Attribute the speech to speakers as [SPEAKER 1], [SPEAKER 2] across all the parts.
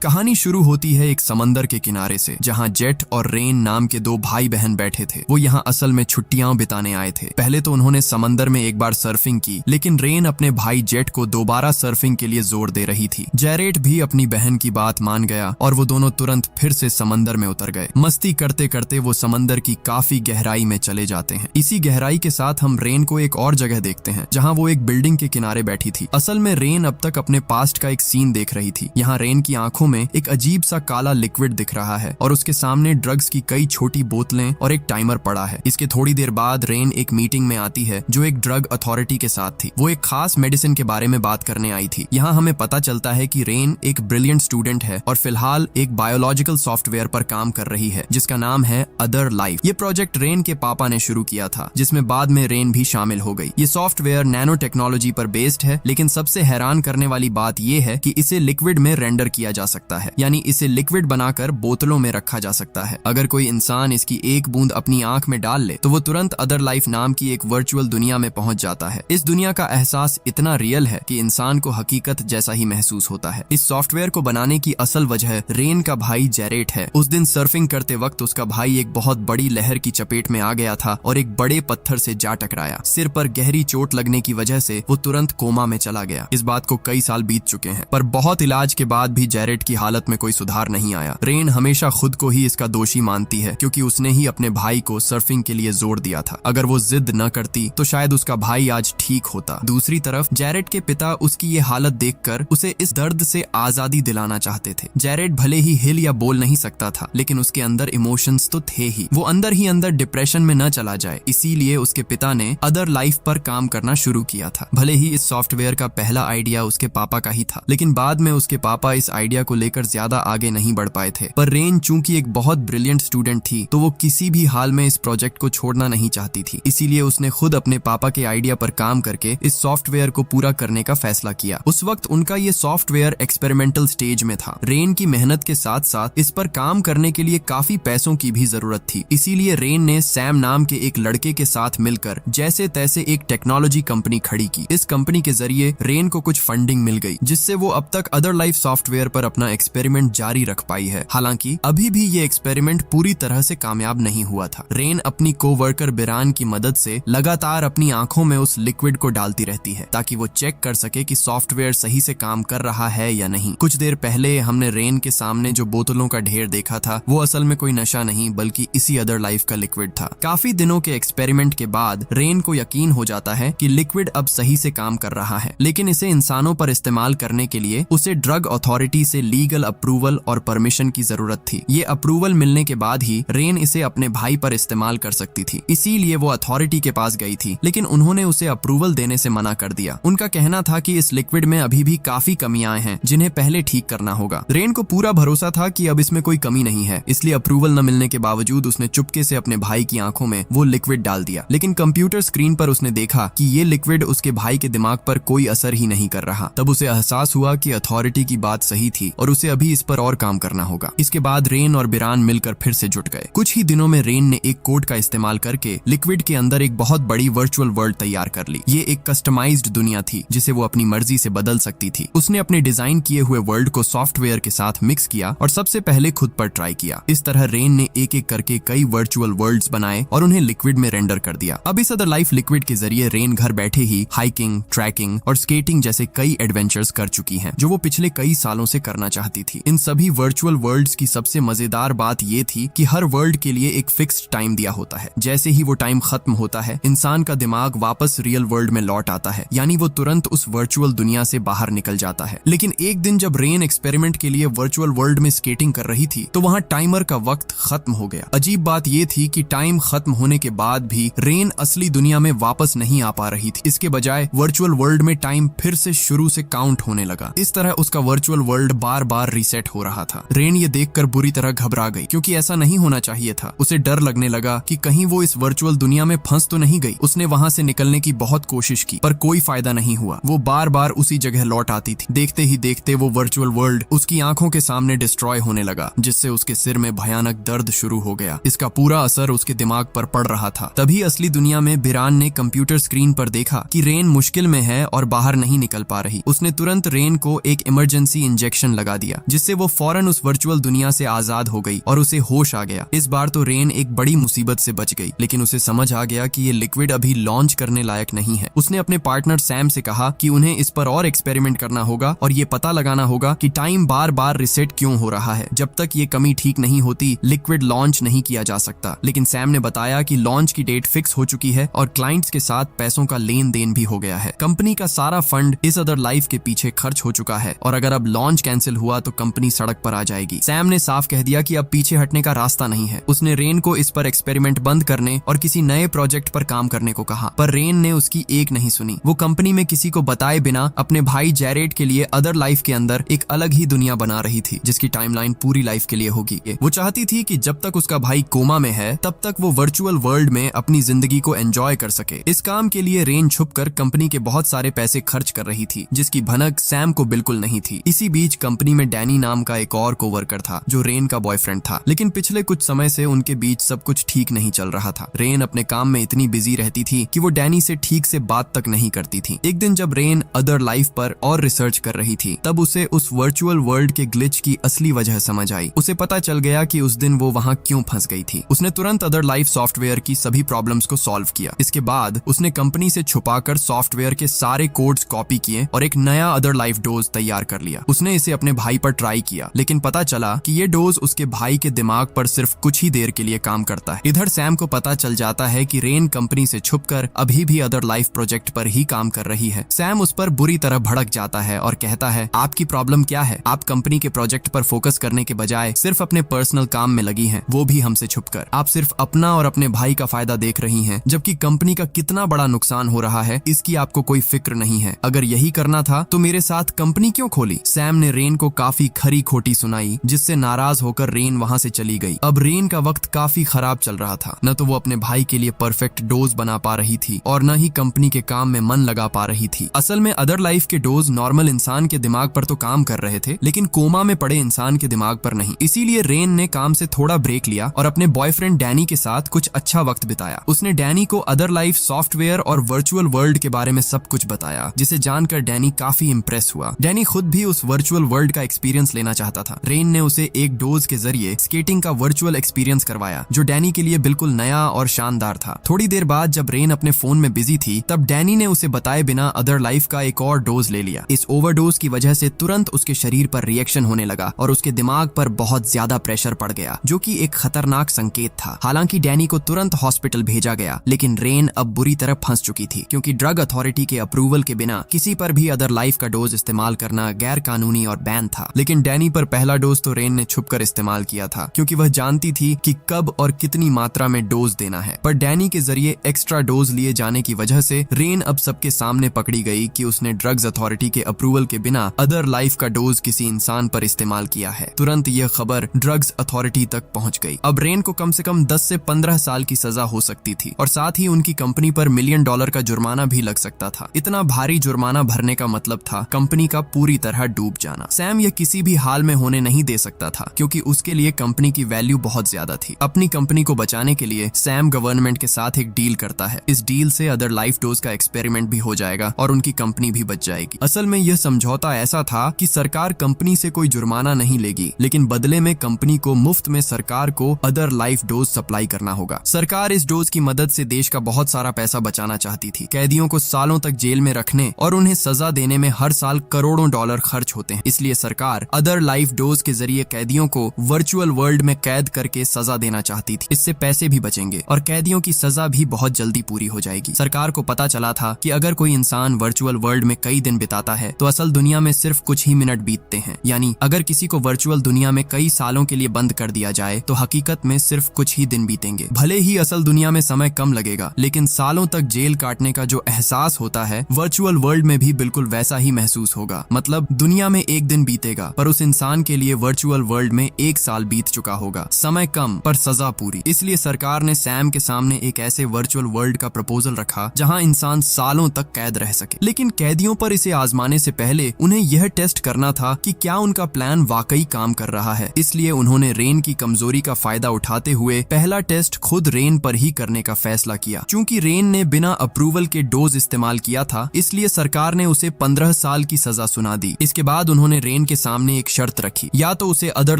[SPEAKER 1] कहानी शुरू होती है एक समंदर के किनारे से, जहाँ जेट और रेन नाम के दो भाई बहन बैठे थे। वो यहाँ असल में छुट्टियां बिताने आए थे। पहले तो उन्होंने समंदर में एक बार सर्फिंग की, लेकिन रेन अपने भाई जेट को दोबारा सर्फिंग के लिए जोर दे रही थी। जेरेट भी अपनी बहन की बात मान गया और वो दोनों तुरंत फिर से समंदर में उतर गए। मस्ती करते करते वो समंदर की काफी गहराई में चले जाते हैं। इसी गहराई के साथ हम रेन को एक और जगह देखते हैं, जहाँ वो एक बिल्डिंग के किनारे बैठी थी। असल में रेन अब तक अपने पास्ट का एक सीन देख रही थी। यहाँ रेन की आंखों में एक अजीब सा काला लिक्विड दिख रहा है और उसके सामने ड्रग्स की कई छोटी बोतलें और एक टाइमर पड़ा है। इसके थोड़ी देर बाद रेन एक मीटिंग में आती है जो एक ड्रग अथॉरिटी के साथ थी। वो एक खास मेडिसिन के बारे में बात करने आई थी। यहाँ हमें पता चलता है कि रेन एक ब्रिलियंट स्टूडेंट है और फिलहाल एक बायोलॉजिकल सॉफ्टवेयर पर काम कर रही है जिसका नाम है अदर लाइफ। ये प्रोजेक्ट रेन के पापा ने शुरू किया था, जिसमें बाद में रेन भी शामिल हो गई। ये सॉफ्टवेयर नैनो टेक्नोलॉजी पर बेस्ड है, लेकिन सबसे हैरान करने वाली बात यह है कि इसे लिक्विड में रेंडर किया जा सकता है, यानी इसे लिक्विड बनाकर बोतलों में रखा जा सकता है। अगर कोई इंसान इसकी एक बूंद अपनी आंख में डाल ले तो वो तुरंत अदर लाइफ नाम की एक वर्चुअल दुनिया में पहुंच जाता है। इस दुनिया का एहसास इतना रियल है कि इंसान को हकीकत जैसा ही महसूस होता है। इस सॉफ्टवेयर को बनाने की असल वजह रेन का भाई जेरेट है। उस दिन सर्फिंग करते वक्त उसका भाई एक बहुत बड़ी लहर की चपेट में आ गया था और एक बड़े पत्थर से जा टकराया। सिर पर गहरी चोट लगने की वजह से वो तुरंत कोमा में चला गया। इस बात को कई साल बीत चुके हैं, पर बहुत इलाज के बाद भी जेरेट की हालत में कोई सुधार नहीं आया। रेन हमेशा खुद को ही इसका दोषी मानती है, क्योंकि उसने ही अपने भाई को सर्फिंग के लिए जोर दिया था। अगर वो जिद न करती तो शायद उसका भाई आज ठीक होता। दूसरी तरफ जेरेट के पिता उसकी ये हालत देखकर उसे इस दर्द से आजादी दिलाना चाहते थे। जेरेट भले ही हिल या बोल नहीं सकता था, लेकिन उसके अंदर इमोशंस तो थे ही। वो अंदर ही अंदर डिप्रेशन में न चला जाए, इसीलिए उसके पिता ने अदर लाइफ पर काम करना शुरू किया था। भले ही इस सॉफ्टवेयर का पहला आइडिया उसके पापा का ही था, लेकिन बाद में उसके पापा इस आइडिया को लेकर ज्यादा आगे नहीं बढ़ पाए थे। पर रेन चूंकि एक बहुत ब्रिलियंट स्टूडेंट थी, तो वो किसी भी हाल में इस प्रोजेक्ट को छोड़ना नहीं चाहती थी। इसीलिए उसने खुद अपने पापा के आइडिया पर काम करके इस सॉफ्टवेयर को पूरा करने का फैसला किया। उस वक्त उनका ये सॉफ्टवेयर एक्सपेरिमेंटल स्टेज में था। रेन की मेहनत के साथ साथ इस पर काम करने के लिए काफी पैसों की भी जरूरत थी। इसीलिए रेन ने सैम नाम के एक लड़के के साथ मिलकर जैसे तैसे एक टेक्नोलॉजी कंपनी खड़ी की। इस कंपनी के जरिए रेन को कुछ फंडिंग मिल गई, जिससे वो अब तक अदर लाइफ सॉफ्टवेयर पर अपना एक्सपेरिमेंट जारी रख पाई है। हालांकि अभी भी ये एक्सपेरिमेंट पूरी तरह से कामयाब नहीं हुआ था। रेन अपनी कोवर्कर बिरान की मदद से लगातार अपनी आंखों में उस लिक्विड को डालती रहती है, ताकि वो चेक कर सके कि सॉफ्टवेयर सही से काम कर रहा है या नहीं। कुछ देर पहले हमने रेन के सामने जो बोतलों का ढेर देखा था, वो असल में कोई नशा नहीं बल्कि इसी अदर लाइफ का लिक्विड था। काफी दिनों के एक्सपेरिमेंट के बाद रेन को यकीन हो जाता है कि लिक्विड अब सही से काम कर रहा है, लेकिन इसे इंसानों पर इस्तेमाल करने के लिए उसे ड्रग अथॉरिटी से लीगल अप्रूवल और परमिशन की जरूरत थी। ये अप्रूवल मिलने के बाद ही रेन इसे अपने भाई पर इस्तेमाल कर सकती थी। इसीलिए वो अथॉरिटी के पास गई थी, लेकिन उन्होंने उसे अप्रूवल देने से मना कर दिया। उनका कहना था कि इस लिक्विड में अभी भी काफी कमियां हैं, जिन्हें पहले ठीक करना होगा। रेन को पूरा भरोसा था कि अब इसमें कोई कमी नहीं है, इसलिए अप्रूवल न मिलने के बावजूद उसने चुपके से अपने भाई की आंखों में वो लिक्विड डाल दिया। लेकिन कंप्यूटर स्क्रीन पर उसने देखा कि ये लिक्विड उसके भाई के दिमाग पर कोई असर ही नहीं कर रहा। तब उसे एहसास हुआ कि अथॉरिटी की बात सही थी और उसे अभी इस पर और काम करना होगा। इसके बाद रेन और बिरान मिलकर फिर से जुट गए। कुछ ही दिनों में रेन ने एक कोड का इस्तेमाल करके लिक्विड के अंदर एक बहुत बड़ी वर्चुअल वर्ल्ड तैयार कर ली। ये एक कस्टमाइज्ड दुनिया थी जिसे वो अपनी मर्जी से बदल सकती थी। उसने अपने डिजाइन किए हुए वर्ल्ड को सॉफ्टवेयर के साथ मिक्स किया और सबसे पहले खुद पर ट्राई किया। इस तरह रेन ने एक एक करके कई वर्चुअल वर्ल्ड्स बनाए और उन्हें लिक्विड में रेंडर कर दिया। अब इस अदर लाइफ लिक्विड के जरिए रेन घर बैठे ही हाइकिंग, ट्रैकिंग और स्केटिंग जैसे कई एडवेंचर्स कर चुकी हैं, जो वो पिछले कई सालों से करना चाहती थी। इन सभी वर्चुअल वर्ल्ड्स की सबसे मजेदार बात ये थी कि हर वर्ल्ड के लिए एक फिक्स्ड टाइम दिया होता है। जैसे ही वो टाइम खत्म होता है, इंसान का दिमाग वापस रियल वर्ल्ड में लौट आता है, यानी वो तुरंत उस वर्चुअल दुनिया से बाहर निकल जाता है। लेकिन एक दिन जब रेन एक्सपेरिमेंट के लिए वर्चुअल वर्ल्ड में स्केटिंग कर रही थी, तो वहाँ टाइमर का वक्त खत्म हो गया। अजीब बात ये थी कि टाइम खत्म होने के बाद भी रेन असली दुनिया में वापस नहीं आ पा रही थी। इसके बजाय वर्चुअल वर्ल्ड में टाइम फिर से शुरू से काउंट होने लगा। इस तरह उसका वर्चुअल वर्ल्ड बार बार रीसेट हो रहा था। रेन ये देखकर बुरी तरह घबरा गई, क्योंकि ऐसा नहीं होना चाहिए था। उसे डर लगने लगा कि कहीं वो इस वर्चुअल दुनिया में फंस तो नहीं गई। उसने वहां से निकलने की बहुत कोशिश की, पर कोई फायदा नहीं हुआ। वो बार बार उसी जगह लौट आती थी। देखते ही देखते वो वर्चुअल वर्ल्ड उसकी आंखों के सामने डिस्ट्रॉय होने लगा, जिससे उसके सिर में भयानक दर्द शुरू हो गया। इसका पूरा असर उसके दिमाग पर पड़ रहा था। तभी असली दुनिया में बिरान ने कंप्यूटर स्क्रीन पर देखा कि रेन मुश्किल में है और बाहर नहीं निकल पा रही। उसने तुरंत रेन को एक इमरजेंसी इंजेक्शन लगा लगा दिया, जिससे वो फौरन उस वर्चुअल दुनिया से आजाद हो गई और उसे होश आ गया। इस बार तो रेन एक बड़ी मुसीबत से बच गई, लेकिन उसे समझ आ गया कि ये लिक्विड अभी लॉन्च करने लायक नहीं है। उसने अपने पार्टनर सैम से कहा कि उन्हें इस पर और एक्सपेरिमेंट करना होगा और ये पता लगाना होगा कि टाइम बार बार रिसेट क्यों हो रहा है। जब तक ये कमी ठीक नहीं होती, लिक्विड लॉन्च नहीं किया जा सकता। लेकिन सैम ने बताया कि लॉन्च की डेट फिक्स हो चुकी है और क्लाइंट्स के साथ पैसों का लेन देन भी हो गया है। कंपनी का सारा फंड इस अदर लाइफ के पीछे खर्च हो चुका है और अगर अब लॉन्च कैंसिल हुआ तो कंपनी सड़क पर आ जाएगी। सैम ने साफ कह दिया कि अब पीछे हटने का रास्ता नहीं है। उसने रेन को इस पर एक्सपेरिमेंट बंद करने और किसी नए प्रोजेक्ट पर काम करने को कहा, पर रेन ने उसकी एक नहीं सुनी। वो कंपनी में किसी को बताए बिना अपने भाई जैरेड के लिए अदर लाइफ के अंदर एक अलग ही दुनिया बना रही थी, जिसकी टाइमलाइन पूरी लाइफ के लिए होगी। वो चाहती थी कि जब तक उसका भाई कोमा में है तब तक वो वर्चुअल वर्ल्ड में अपनी जिंदगी को एंजॉय कर सके। इस काम के लिए रेन छुपकर कंपनी के बहुत सारे पैसे खर्च कर रही थी, जिसकी भनक सैम को बिल्कुल नहीं थी। इसी बीच कंपनी में डैनी नाम का एक और कोवर्कर था जो रेन का बॉयफ्रेंड था, लेकिन पिछले कुछ समय से उनके बीच सब कुछ ठीक नहीं चल रहा था। रेन अपने काम में इतनी बिजी रहती थी कि वो डैनी से ठीक से बात तक नहीं करती थी। एक दिन जब रेन अदर लाइफ पर और रिसर्च कर रही थी, तब उसे उस वर्चुअल वर्ल्ड के ग्लिच की असली वजह समझ आई। उसे पता चल गया कि उस दिन वो वहाँ क्यों फंस गई थी। उसने तुरंत अदर लाइफ सॉफ्टवेयर की सभी प्रॉब्लम्स को सॉल्व किया। इसके बाद उसने कंपनी से छुपाकर सॉफ्टवेयर के सारे कोड्स कॉपी किए और एक नया अदर लाइफ डोज तैयार कर लिया। उसने इसे अपने भाई पर ट्राई किया, लेकिन पता चला कि ये डोज उसके भाई के दिमाग पर सिर्फ कुछ ही देर के लिए काम करता है। इधर सैम को पता चल जाता है कि रेन कंपनी से छुपकर अभी भी अदर लाइफ प्रोजेक्ट पर ही काम कर रही है। सैम उस पर बुरी तरह भड़क जाता है और कहता है, आपकी प्रॉब्लम क्या है? आप कंपनी के प्रोजेक्ट पर फोकस करने के बजाय सिर्फ अपने पर्सनल काम में लगी हैं, वो भी हमसे छुपकर। आप सिर्फ अपना और अपने भाई का फायदा देख रही हैं, जबकि कंपनी का कितना बड़ा नुकसान हो रहा है इसकी आपको कोई फिक्र नहीं है। अगर यही करना था तो मेरे साथ कंपनी क्यों खोली? सैम ने रेन को काफी खरी खोटी सुनाई, जिससे नाराज होकर रेन वहाँ से चली गई। अब रेन का वक्त काफी खराब चल रहा था। न तो वो अपने भाई के लिए परफेक्ट डोज बना पा रही थी और न ही कंपनी के काम में मन लगा पा रही थी। असल में अदर लाइफ के डोज नॉर्मल इंसान के दिमाग पर तो काम कर रहे थे, लेकिन कोमा में पड़े इंसान के दिमाग पर नहीं। इसीलिए रेन ने काम से थोड़ा ब्रेक लिया और अपने बॉयफ्रेंड डैनी के साथ कुछ अच्छा वक्त बिताया। उसने डैनी को अदर लाइफ सॉफ्टवेयर और वर्चुअल वर्ल्ड के बारे में सब कुछ बताया, जिसे जानकर डैनी काफी इंप्रेस हुआ। डैनी खुद भी उस वर्चुअल वर्ल्ड का एक्सपीरियंस लेना चाहता था। रेन ने उसे एक डोज के जरिए स्केटिंग का वर्चुअल एक्सपीरियंस करवाया, जो डैनी के लिए बिल्कुल नया और शानदार था। थोड़ी देर बाद जब रेन अपने फोन में बिजी थी, तब डैनी ने उसे बताए बिना अदर लाइफ का एक और डोज ले लिया। इस ओवरडोज की वजह से तुरंत उसके शरीर पर रिएक्शन होने लगा और उसके दिमाग पर बहुत ज्यादा प्रेशर पड़ गया, जो कि एक खतरनाक संकेत था। हालांकि डैनी को तुरंत हॉस्पिटल भेजा गया, लेकिन रेन अब बुरी तरह फंस चुकी थी, क्योंकि ड्रग अथॉरिटी के अप्रूवल के बिना किसी पर भी अदर लाइफ का डोज इस्तेमाल करना गैर कानूनी और बैन था। लेकिन डैनी पर पहला डोज तो रेन ने छुपकर इस्तेमाल किया था, क्योंकि वह जानती थी कि कब और कितनी मात्रा में डोज देना है। पर डैनी के जरिए एक्स्ट्रा डोज लिए जाने की वजह से रेन अब सबके सामने पकड़ी गई कि उसने ड्रग्स अथॉरिटी के अप्रूवल के बिना अदर लाइफ का डोज किसी इंसान पर इस्तेमाल किया है। तुरंत यह खबर ड्रग्स अथॉरिटी तक पहुंच गई। अब रेन को कम से कम 10 से 15 साल की सजा हो सकती थी और साथ ही उनकी कंपनी पर $1 मिलियन का जुर्माना भी लग सकता था। इतना भारी जुर्माना भरने का मतलब था कंपनी का पूरी तरह डूब जाना। सैम यह किसी भी हाल में होने नहीं दे सकता था, क्योंकि उसके लिए कंपनी की वैल्यू बहुत ज्यादा थी। अपनी कंपनी को बचाने के लिए सैम गवर्नमेंट के साथ एक डील करता है। इस डील से अदर लाइफ डोज का एक्सपेरिमेंट भी हो जाएगा और उनकी कंपनी भी बच जाएगी। असल में यह समझौता ऐसा था कि सरकार कंपनी से कोई जुर्माना नहीं लेगी, लेकिन बदले में कंपनी को मुफ्त में सरकार को अदर लाइफ डोज सप्लाई करना होगा। सरकार इस डोज की मदद से देश का बहुत सारा पैसा बचाना चाहती थी। कैदियों को सालों तक जेल में रखने और उन्हें सजा देने में हर साल करोड़ों डॉलर खर्च होते हैं। इसलिए सरकार अदर लाइफ डोज के जरिए कैदियों को वर्चुअल वर्ल्ड में कैद करके सजा देना चाहती थी। इससे पैसे भी बचेंगे और कैदियों की सजा भी बहुत जल्दी पूरी हो जाएगी। सरकार को पता चला था कि अगर कोई इंसान वर्चुअल वर्ल्ड में कई दिन बिताता है तो असल दुनिया में सिर्फ कुछ ही मिनट बीतते हैं। यानी अगर किसी को वर्चुअल दुनिया में कई सालों के लिए बंद कर दिया जाए तो हकीकत में सिर्फ कुछ ही दिन बीतेंगे। भले ही असल दुनिया में समय कम लगेगा, लेकिन सालों तक जेल काटने का जो एहसास होता है वर्चुअल वर्ल्ड में भी बिल्कुल वैसा ही महसूस होगा। मतलब दुनिया में एक दिन बीतेगा, पर उस इंसान के लिए वर्चुअल वर्ल्ड में 1 साल बीत चुका होगा। समय कम पर सजा पूरी। इसलिए सरकार ने सैम के सामने एक ऐसे वर्चुअल वर्ल्ड का प्रपोजल रखा जहां इंसान सालों तक कैद रह सके। लेकिन कैदियों पर इसे आजमाने से पहले उन्हें यह टेस्ट करना था कि क्या उनका प्लान वाकई काम कर रहा है। इसलिए उन्होंने रेन की कमजोरी का फायदा उठाते हुए पहला टेस्ट खुद रेन पर ही करने का फैसला किया। चूंकि रेन ने बिना अप्रूवल के डोज इस्तेमाल किया था, इसलिए सरकार ने उसे 15 साल की सजा सुना दी। इसके बाद उन्होंने रेन रेन के सामने एक शर्त रखी, या तो उसे अदर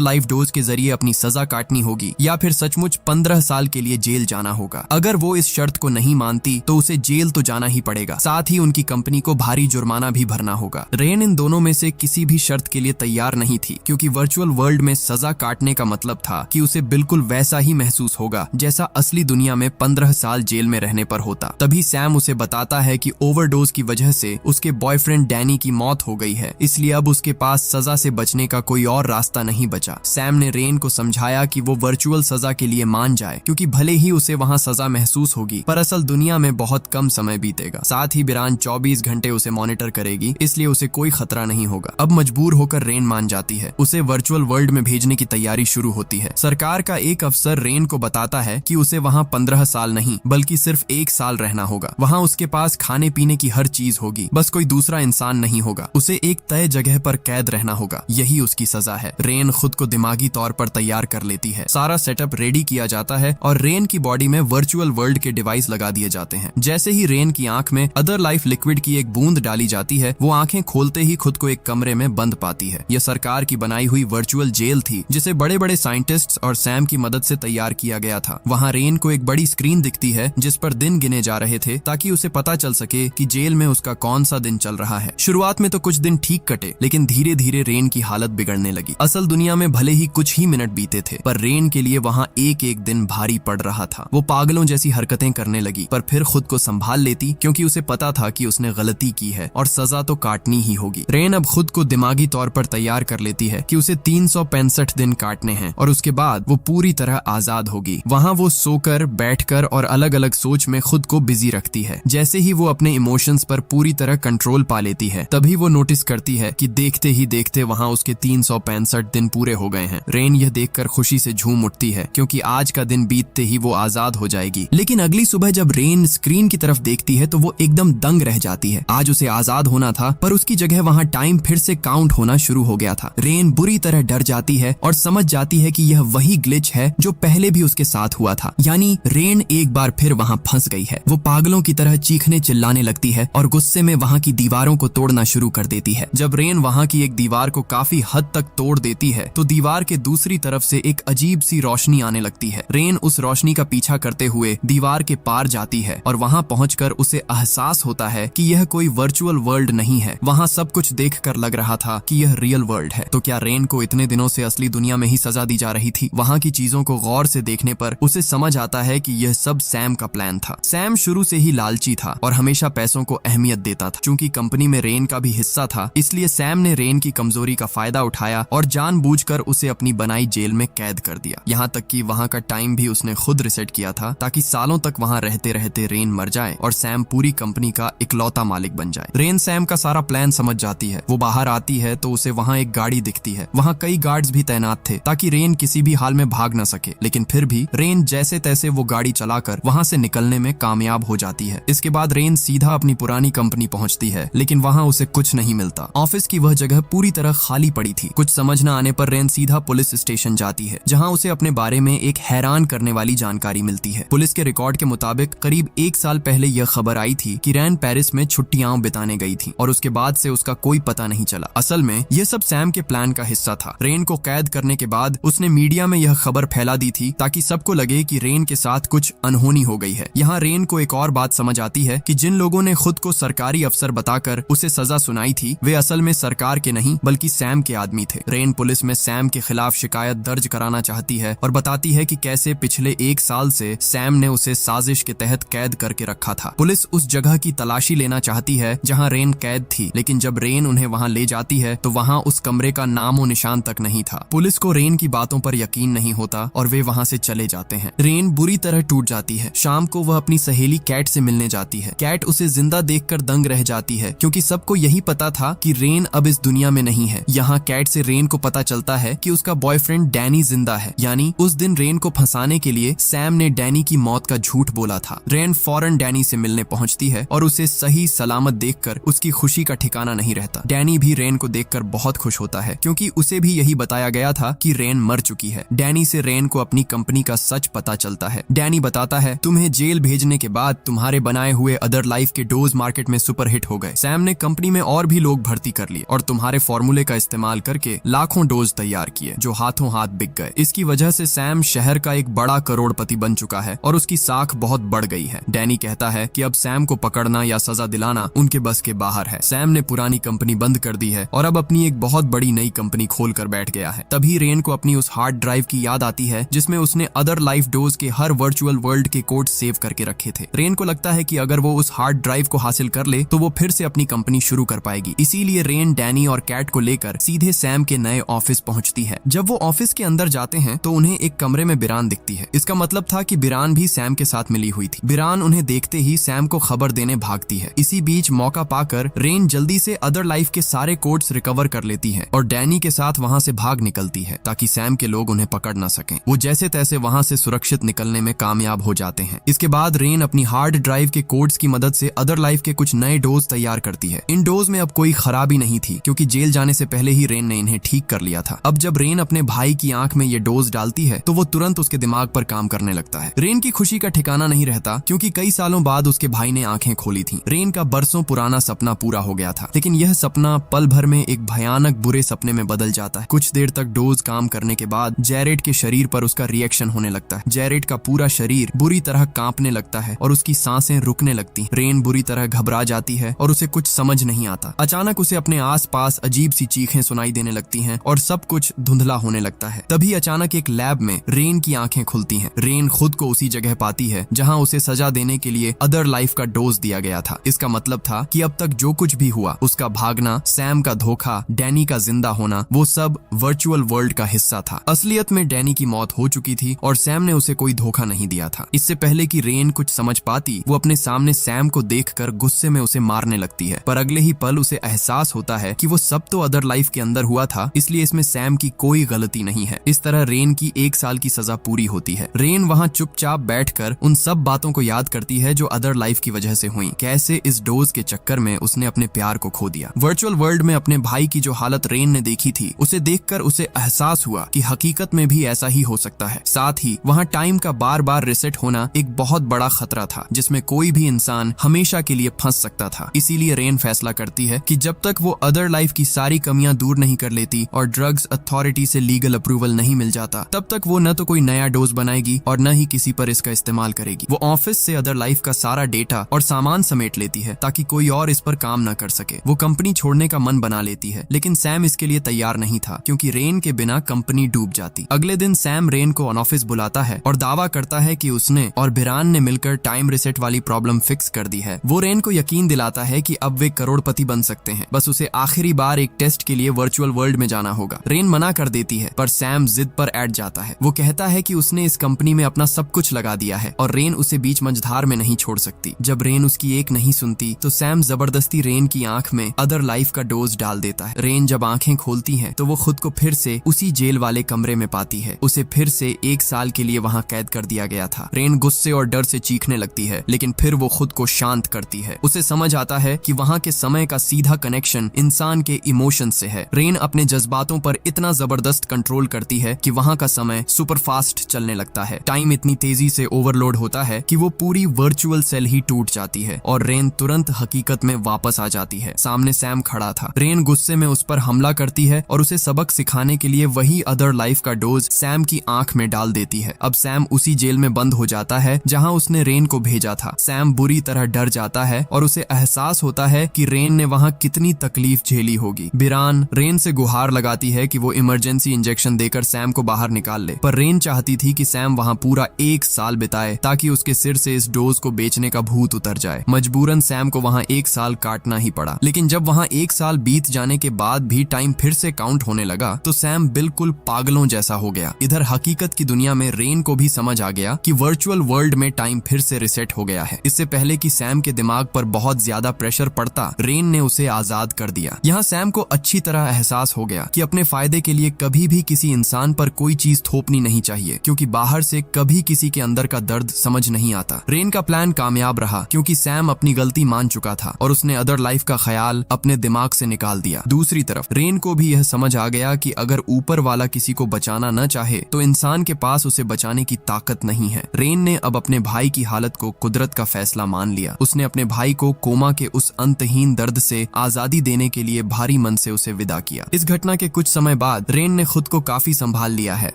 [SPEAKER 1] लाइफ डोज के जरिए अपनी सजा काटनी होगी या फिर सचमुच 15 साल के लिए जेल जाना होगा। अगर वो इस शर्त को नहीं मानती तो उसे जेल तो जाना ही पड़ेगा, साथ ही उनकी कंपनी को भारी जुर्माना भी भरना होगा। रेन इन दोनों में से किसी भी शर्त के लिए तैयार नहीं थी, क्योंकि वर्चुअल वर्ल्ड में सजा काटने का मतलब था कि उसे बिल्कुल वैसा ही महसूस होगा जैसा असली दुनिया में 15 साल जेल में रहने पर होता। तभी सैम उसे बताता है कि ओवरडोज की वजह से उसके बॉयफ्रेंड डैनी की मौत हो गई है, इसलिए अब उसके पास सजा से बचने का कोई और रास्ता नहीं बचा। सैम ने रेन को समझाया कि वो वर्चुअल सजा के लिए मान जाए, क्योंकि भले ही उसे वहाँ सजा महसूस होगी पर असल दुनिया में बहुत कम समय बीतेगा। साथ ही बिरान 24 घंटे उसे मॉनिटर करेगी, इसलिए उसे कोई खतरा नहीं होगा। अब मजबूर होकर रेन मान जाती है। उसे वर्चुअल वर्ल्ड में भेजने की तैयारी शुरू होती है। सरकार का एक अफसर रेन को बताता है कि उसे वहाँ 15 साल नहीं बल्कि सिर्फ 1 साल रहना होगा। वहाँ उसके पास खाने पीने की हर चीज होगी, बस कोई दूसरा इंसान नहीं होगा। उसे एक तय जगह पर कैद रहना होगा, यही उसकी सजा है। रेन खुद को दिमागी तौर पर तैयार कर लेती है। सारा सेटअप रेडी किया जाता है और रेन की बॉडी में वर्चुअल वर्ल्ड के डिवाइस लगा दिए जाते हैं। जैसे ही रेन की आंख में अदर लाइफ लिक्विड की एक बूंद डाली जाती है, वो आंखें खोलते ही खुद को एक कमरे में बंद पाती है। यह सरकार की बनाई हुई वर्चुअल जेल थी, जिसे बड़े बड़े साइंटिस्ट्स और सैम की मदद से तैयार किया गया था। वहाँ रेन को एक बड़ी स्क्रीन दिखती है जिस पर दिन गिने जा रहे थे, ताकि उसे पता चल सके कि जेल में उसका कौन सा दिन चल रहा है। शुरुआत में तो कुछ दिन ठीक कटे, लेकिन धीरे धीरे रेन की हालत बिगड़ने लगी। असल दुनिया में भले ही कुछ ही मिनट बीते थे, पर रेन के लिए वहाँ एक एक दिन भारी पड़ रहा था। वो पागलों जैसी हरकतें करने लगी, पर फिर खुद को संभाल लेती, क्योंकि उसे पता था कि उसने गलती की है और सजा तो काटनी ही होगी। रेन अब खुद को दिमागी तौर पर तैयार कर लेती है कि उसे 365 दिन काटने हैं और उसके बाद वो पूरी तरह आजाद होगी। वहाँ वो सोकर, बैठकर और अलग अलग सोच में खुद को बिजी रखती है। जैसे ही वो अपने इमोशंस पर पूरी तरह कंट्रोल पा लेती है, तभी वो नोटिस करती है कि देखते ही देखते वहाँ उसके 365 दिन पूरे हो गए हैं। रेन यह देखकर खुशी से झूम उठती है, क्योंकि आज का दिन बीतते ही वो आजाद हो जाएगी। लेकिन अगली सुबह जब रेन स्क्रीन की तरफ देखती है तो वो एकदम दंग रह जाती है। आज उसे आजाद होना था, पर उसकी जगह वहाँ टाइम फिर से काउंट होना शुरू हो गया था। रेन बुरी तरह डर जाती है और समझ जाती है कि यह वही ग्लिच है जो पहले भी उसके साथ हुआ था, यानी रेन एक बार फिर वहाँ फंस गई है। वो पागलों की तरह चीखने चिल्लाने लगती है और गुस्से में वहाँ की दीवारों को तोड़ना शुरू कर देती है। जब रेन वहाँ की एक दीवार को काफी हद तक तोड़ देती है, तो दीवार के दूसरी तरफ से एक अजीब सी रोशनी आने लगती है। रेन उस रोशनी का पीछा करते हुए दीवार के पार जाती है और वहाँ पहुंचकर उसे एहसास होता है कि यह कोई वर्चुअल वर्ल्ड नहीं है। वहाँ सब कुछ देखकर लग रहा था कि यह रियल वर्ल्ड है। तो क्या रेन को इतने दिनों से असली दुनिया में ही सजा दी जा रही थी? वहाँ की चीजों को गौर से देखने पर उसे समझ आता है कि यह सब सैम का प्लान था। सैम शुरू से ही लालची था और हमेशा पैसों को अहमियत देता था। चूंकि कंपनी में रेन का भी हिस्सा था, इसलिए सैम ने रेन की कमजोरी का फायदा उठाया और जानबूझकर उसे अपनी बनाई जेल में कैद कर दिया। यहाँ तक कि वहाँ का टाइम भी उसने खुद रिसेट किया था, ताकि सालों तक वहाँ रहते रहते रेन मर जाए और सैम पूरी कंपनी का इकलौता मालिक बन जाए। रेन सैम का सारा प्लान समझ जाती है। वो बाहर आती है तो उसे वहाँ एक गाड़ी दिखती है। वहाँ कई गार्ड्स भी तैनात थे, ताकि रेन किसी भी हाल में भाग न सके। लेकिन फिर भी रेन जैसे तैसे वो गाड़ी चलाकर वहाँ से निकलने में कामयाब हो जाती है। इसके बाद रेन सीधा अपनी पुरानी कंपनी पहुँचती है, लेकिन वहाँ उसे कुछ नहीं मिलता। ऑफिस की वह जगह पूरी तरह खाली पड़ी थी। कुछ समझ न आने पर रेन सीधा पुलिस स्टेशन जाती है, जहाँ उसे अपने बारे में एक हैरान करने वाली जानकारी मिलती है। पुलिस के रिकॉर्ड के मुताबिक करीब 1 साल पहले यह खबर आई थी कि रेन पेरिस में छुट्टियां बिताने गई थी और उसके बाद से उसका कोई पता नहीं चला। असल में यह सब सैम के प्लान का हिस्सा था। रेन को कैद करने के बाद उसने मीडिया में यह खबर फैला दी थी, ताकि सबको लगे कि रेन के साथ कुछ अनहोनी हो गई है। यहाँ रेन को एक और बात समझ आती है कि जिन लोगों ने खुद को सरकारी अफसर बताकर उसे सजा सुनाई थी, वे असल में सरकार के नहीं बल्कि सैम के आदमी थे। रेन पुलिस में सैम के खिलाफ शिकायत दर्ज कराना चाहती है और बताती है कि कैसे पिछले 1 साल से सैम ने उसे साजिश के तहत कैद करके रखा था। पुलिस उस जगह की तलाशी लेना चाहती है जहां रेन कैद थी, लेकिन जब रेन उन्हें वहां ले जाती है तो वहां उस कमरे का नामो निशान तक नहीं था। पुलिस को रेन की बातों पर यकीन नहीं होता और वे वहां से चले जाते हैं। रेन बुरी तरह टूट जाती है। शाम को वह अपनी सहेली कैट से मिलने जाती है। कैट उसे जिंदा देखकर दंग रह जाती है, क्योंकि सबको यही पता था कि रेन अब इस दुनिया में नहीं है। यहाँ कैट से रेन को पता चलता है कि उसका बॉयफ्रेंड डैनी जिंदा है, यानी उस दिन रेन को फंसाने के लिए सैम ने डैनी की मौत का झूठ बोला था। रेन फौरन डैनी से मिलने पहुंचती है और उसे सही सलामत देखकर उसकी खुशी का ठिकाना नहीं रहता। डैनी भी रेन को देखकर बहुत खुश होता है, क्योंकि उसे भी यही बताया गया था कि रेन मर चुकी है। डैनी से रेन को अपनी कंपनी का सच पता चलता है। डैनी बताता है, तुम्हें जेल भेजने के बाद तुम्हारे बनाए हुए अदर लाइफ के डोज मार्केट में सुपर हिट हो गए। सैम ने कंपनी में और भी लोग भर्ती कर लिए और तुम्हारे फॉर्मूले का इस्तेमाल करके लाखों डोज तैयार किए जो हाथों हाथ बिक गए। इसकी वजह से सैम शहर का एक बड़ा करोड़पति बन चुका है और उसकी साख बहुत बढ़ गई है। डैनी कहता है कि अब सैम को पकड़ना या सजा दिलाना उनके बस के बाहर है। सैम ने पुरानी कंपनी बंद कर दी है और अब अपनी एक बहुत बड़ी नई कंपनी खोल कर बैठ गया है। तभी रेन को अपनी उस हार्ड ड्राइव की याद आती है जिसमें उसने अदर लाइफ डोज के हर वर्चुअल वर्ल्ड के कोड सेव करके रखे थे। रेन को लगता है कि अगर वो उस हार्ड ड्राइव को हासिल कर ले तो वो फिर से अपनी कंपनी शुरू कर पाएगी। इसीलिए रेन डैनी और कैट को लेकर सीधे सैम के नए ऑफिस पहुंचती है। जब वो ऑफिस के अंदर जाते हैं तो उन्हें एक कमरे में बिरान दिखती है। इसका मतलब था कि बिरान भी सैम के साथ मिली हुई थी। बिरान उन्हें देखते ही सैम को खबर देने भागती है। इसी बीच मौका पाकर रेन जल्दी से अदर लाइफ के सारे कोड्स रिकवर कर लेती है और डैनी के साथ वहां से भाग निकलती है ताकि सैम के लोग उन्हें पकड़ न सकें। वो जैसे तैसे वहां से सुरक्षित निकलने में कामयाब हो जाते हैं। इसके बाद रेन अपनी हार्ड ड्राइव के कोड्स की मदद से अदर लाइफ के कुछ नए डोज तैयार करती है। इन डोज में अब कोई खराबी नहीं थी क्योंकि जेल जाने से पहले ही रेन ने इन्हें ठीक कर लिया था। अब जब रेन अपने भाई की आंख में ये डोज डालती है तो वो तुरंत उसके दिमाग पर काम करने लगता है। रेन की खुशी का ठिकाना नहीं रहता क्योंकि कई सालों बाद उसके भाई ने आंखें खोली थी। रेन का बरसों पुराना सपना पूरा हो गया था, लेकिन यह सपना पल भर में एक भयानक बुरे सपने में बदल जाता है। कुछ देर तक डोज काम करने के बाद जेरेड के शरीर पर उसका रिएक्शन होने लगता है। जेरेड का पूरा शरीर बुरी तरह कांपने लगता है और उसकी सांसें रुकने लगती। रेन बुरी तरह घबरा जाती है और उसे कुछ समझ नहीं आता। अचानक उसे अपने आसपास अजीब सी चीखें सुनाई देने लगती हैं और सब कुछ धुंधला होने लगता है। तभी अचानक एक लैब में रेन की आंखें खुलती हैं। रेन खुद को उसी जगह पाती है जहां उसे सजा देने के लिए अदर लाइफ का डोज दिया गया था। इसका मतलब था कि अब तक जो कुछ भी हुआ, उसका भागना, सैम का धोखा, डैनी का जिंदा होना, वो सब वर्चुअल वर्ल्ड का हिस्सा था। असलियत में डैनी की मौत हो चुकी थी और सैम ने उसे कोई धोखा नहीं दिया था। इससे पहले कि रेन कुछ समझ पाती, वो अपने सामने सैम को देखकर गुस्से में उसे मारने लगती है। पर अगले ही पल उसे एहसास होता है कि वो सब तो अदर लाइफ के अंदर हुआ था, इसलिए इसमें सैम की कोई गलती नहीं है। इस तरह रेन की 1 साल की सजा पूरी होती है। रेन वहाँ चुपचाप बैठकर उन सब बातों को याद करती है जो अदर लाइफ की वजह से हुई। कैसे इस डोज के चक्कर में उसने अपने प्यार को खो दिया। वर्चुअल वर्ल्ड में अपने भाई की जो हालत रेन ने देखी थी, उसे देखकर उसे एहसास हुआ कि हकीकत में भी ऐसा ही हो सकता है। साथ ही वहाँ टाइम का बार बार रिसेट होना एक बहुत बड़ा खतरा था जिसमें कोई भी इंसान हमेशा के लिए फंस सकता था। इसीलिए रेन फैसला करती है कि जब तक वो अदर लाइफ की सारी कमियां दूर नहीं कर लेती और ड्रग्स अथॉरिटी से लीगल अप्रूवल नहीं मिल जाता, तब तक वो न तो कोई नया डोज बनाएगी और न ही किसी पर इसका इस्तेमाल करेगी। वो ऑफिस से अदर लाइफ का सारा डेटा और सामान समेट लेती है ताकि कोई और इस पर काम न कर सके। वो कंपनी छोड़ने का मन बना लेती है, लेकिन सैम इसके लिए तैयार नहीं था क्योंकि रेन के बिना कंपनी डूब जाती। अगले दिन सैम रेन को ऑन ऑफिस बुलाता है और दावा करता है कि उसने और बिरान ने मिलकर टाइम रिसेट वाली प्रॉब्लम फिक्स कर दी है। वो रेन को यकीन दिलाता है कि अब वे करोड़पति बन सकते हैं, बस उसे आखिरी बार एक टेस्ट के लिए वर्चुअल वर्ल्ड में जाना होगा। रेन मना कर देती है पर सैम जिद पर अड़ जाता है। वो कहता है कि उसने इस कंपनी में अपना सब कुछ लगा दिया है और रेन उसे बीच मझधार में नहीं छोड़ सकती। जब रेन उसकी एक नहीं सुनती तो सैम जबरदस्ती रेन की आंख में अदर लाइफ का डोज डाल देता है। रेन जब आंखें खोलती है तो वो खुद को फिर से उसी जेल वाले कमरे में पाती है। उसे फिर से 1 साल के लिए वहाँ कैद कर दिया गया था। रेन गुस्से और डर से चीखने लगती है, लेकिन फिर वो खुद को शांत करती है। उसे समझ आता है कि वहाँ के समय का सीधा कनेक्शन इंसान के इमोशन से है। रेन अपने जज्बातों पर इतना जबरदस्त कंट्रोल करती है कि वहाँ का समय सुपर फास्ट चलने लगता है। टाइम इतनी तेजी से ओवरलोड होता है कि वो पूरी वर्चुअल सेल ही टूट जाती है और रेन तुरंत हकीकत में वापस आ जाती है। सामने सैम खड़ा था। रेन गुस्से में उस पर हमला करती है और उसे सबक सिखाने के लिए वही अदर लाइफ का डोज सैम की आंख में डाल देती है। अब सैम उसी जेल में बंद हो जाता है जहां उसने रेन को भेजा था। सैम बुरी तरह डर जाता है और उसे एहसास होता है कि रेन ने वहां कितनी तकलीफ झेली होगी। बिरान रेन से गुहार लगाती है कि वो इमरजेंसी इंजेक्शन देकर सैम को बाहर निकाल ले, पर रेन चाहती थी कि सैम वहां पूरा 1 साल बिताए ताकि उसके सिर से इस डोज को बेचने का भूत उतर जाए। मजबूरन सैम को वहां 1 साल काटना ही पड़ा। लेकिन जब वहां 1 साल बीत जाने के बाद भी टाइम फिर से काउंट होने लगा तो सैम बिल्कुल पागलों जैसा हो गया। इधर हकीकत की दुनिया में रेन को भी समझ आ गया कि वर्चुअल वर्ल्ड में टाइम फिर से रिसेट हो गया है। इससे पहले कि सैम के दिमाग पर बहुत ज्यादा प्रेशर पड़ता, रेन ने उसे आजाद कर दिया। यहाँ सैम को अच्छी तरह एहसास हो गया कि अपने फायदे के लिए कभी भी किसी इंसान पर कोई चीज थोपनी नहीं चाहिए, क्योंकि बाहर से कभी किसी के अंदर का दर्द समझ नहीं आता। रेन का प्लान कामयाब रहा क्योंकि सैम अपनी गलती मान चुका था और उसने अदर लाइफ का ख्याल अपने दिमाग से निकाल दिया। दूसरी तरफ रेन को भी यह समझ आ गया कि अगर ऊपर वाला किसी को बचाना न चाहे तो इंसान के पास उसे बचाने की ताकत नहीं है। रेन ने अब अपने भाई की हालत को कुदरत का फैसला मान लिया। उसने अपने भाई को कोमा के उस अंतहीन दर्द से आजादी देने के लिए भारी मन से उसे विदा किया। इस घटना के कुछ समय बाद रेन ने खुद को काफी संभाल लिया है।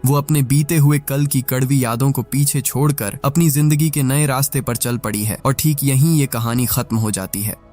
[SPEAKER 1] वो अपने बीते हुए कल की कड़वी यादों को पीछे छोड़कर अपनी जिंदगी के नए रास्ते पर चल पड़ी है और ठीक यहीं ये कहानी खत्म हो जाती है।